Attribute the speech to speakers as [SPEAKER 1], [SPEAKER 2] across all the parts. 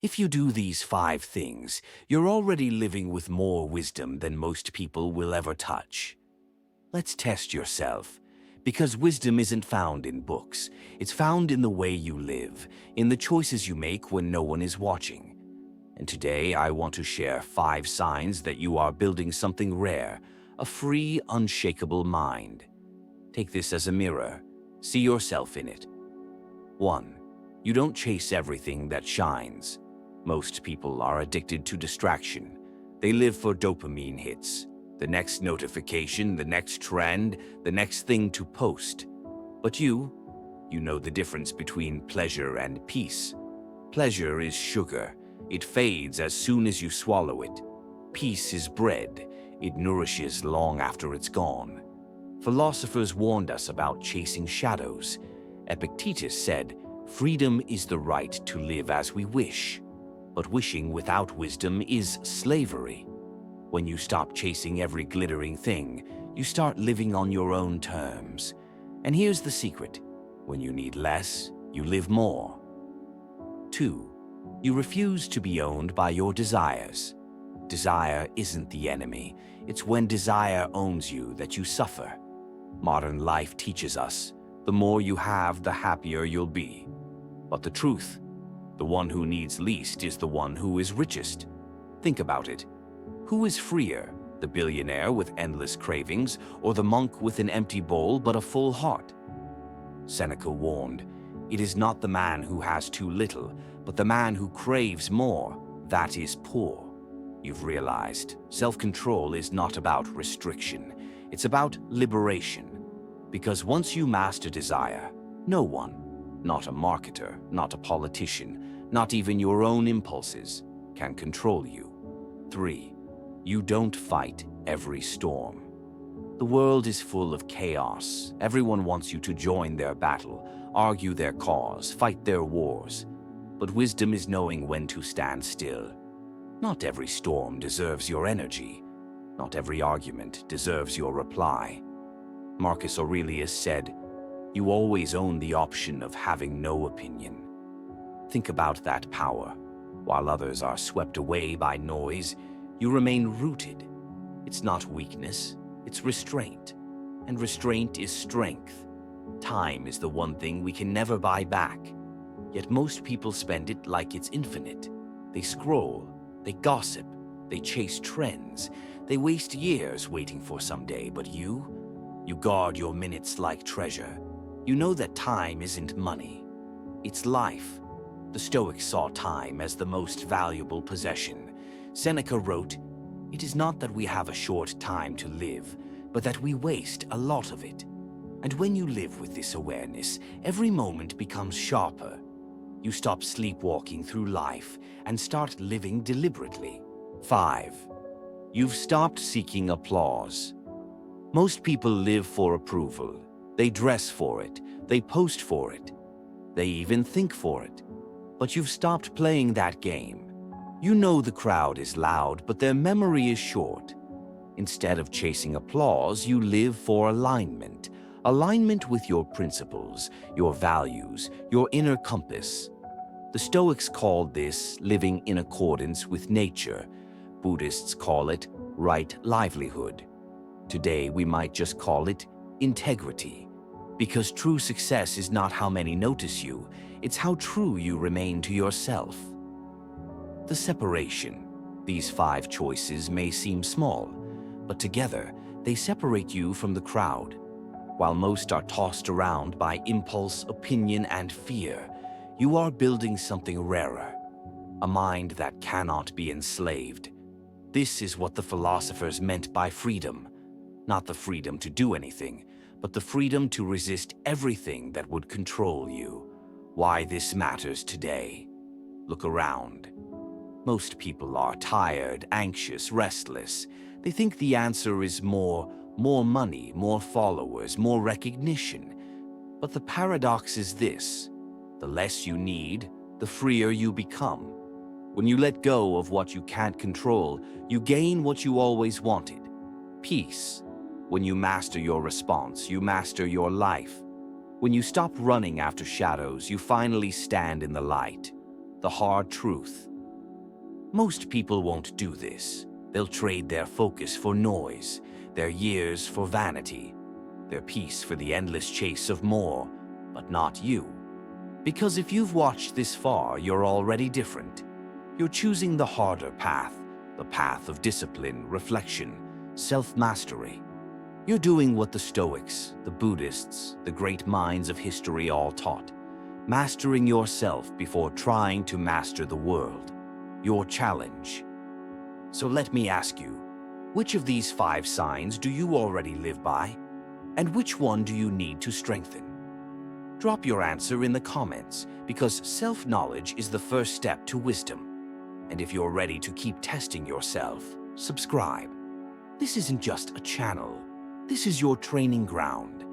[SPEAKER 1] If you do these 5 things, you're already living with more wisdom than most people will ever touch. Let's test yourself, because wisdom isn't found in books. It's found in the way you live, in the choices you make when no one is watching. And today I want to share 5 signs that you are building something rare, a free, unshakable mind. Take this as a mirror. See yourself in it. 1. You don't chase everything that shines. Most people are addicted to distraction. They live for dopamine hits. The next notification, the next trend, the next thing to post. But you know the difference between pleasure and peace. Pleasure is sugar. It fades as soon as you swallow it. Peace is bread. It nourishes long after it's gone. Philosophers warned us about chasing shadows. Epictetus said, "Freedom is the right to live as we wish." But wishing without wisdom is slavery. When you stop chasing every glittering thing, you start living on your own terms. And here's the secret. When you need less, you live more. 2. You refuse to be owned by your desires. Desire isn't the enemy. It's when desire owns you that you suffer. Modern life teaches us, the more you have, the happier you'll be. But the truth, the one who needs least is the one who is richest. Think about it. Who is freer, the billionaire with endless cravings, or the monk with an empty bowl but a full heart? Seneca warned, "It is not the man who has too little, but the man who craves more, that is poor." You've realized, self-control is not about restriction. It's about liberation. Because once you master desire, no one, not a marketer, not a politician, not even your own impulses, can control you. 3. You don't fight every storm. The world is full of chaos. Everyone wants you to join their battle, argue their cause, fight their wars. But wisdom is knowing when to stand still. Not every storm deserves your energy. Not every argument deserves your reply. Marcus Aurelius said, "You always own the option of having no opinion." Think about that power. While others are swept away by noise, you remain rooted. It's not weakness, it's restraint. And restraint is strength. Time is the one thing we can never buy back. Yet most people spend it like it's infinite. They scroll, they gossip, they chase trends, they waste years waiting for someday. But you guard your minutes like treasure. You know that time isn't money, it's life. The Stoics saw time as the most valuable possession. Seneca wrote, "It is not that we have a short time to live, but that we waste a lot of it." And when you live with this awareness, every moment becomes sharper. You stop sleepwalking through life and start living deliberately. 5. You've stopped seeking applause. Most people live for approval. They dress for it, they post for it, they even think for it. But you've stopped playing that game. You know the crowd is loud, but their memory is short. Instead of chasing applause, you live for alignment. Alignment with your principles, your values, your inner compass. The Stoics called this living in accordance with nature. Buddhists call it right livelihood. Today we might just call it integrity. Because true success is not how many notice you, it's how true you remain to yourself. The separation. These 5 choices may seem small, but together they separate you from the crowd. While most are tossed around by impulse, opinion, and fear, you are building something rarer, a mind that cannot be enslaved. This is what the philosophers meant by freedom. Not the freedom to do anything, but the freedom to resist everything that would control you. Why this matters today? Look around. Most people are tired, anxious, restless. They think the answer is more money, more followers, more recognition. But the paradox is this: the less you need, the freer you become. When you let go of what you can't control, you gain what you always wanted: peace. When you master your response, you master your life. When you stop running after shadows, you finally stand in the light. The hard truth: Most people won't do this. They'll trade their focus for noise, their years for vanity, their peace for the endless chase of more, but not you. Because if you've watched this far, you're already different. You're choosing the harder path, the path of discipline, reflection, self-mastery. You're doing what the Stoics, the Buddhists, the great minds of history all taught, mastering yourself before trying to master the world. Your challenge. So let me ask you, which of these 5 signs do you already live by? And which one do you need to strengthen? Drop your answer in the comments, because self-knowledge is the first step to wisdom. And if you're ready to keep testing yourself, subscribe. This isn't just a channel. This is your training ground.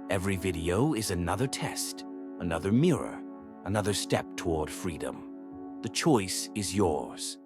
[SPEAKER 1] Every video is another test, another mirror, another step toward freedom. The choice is yours.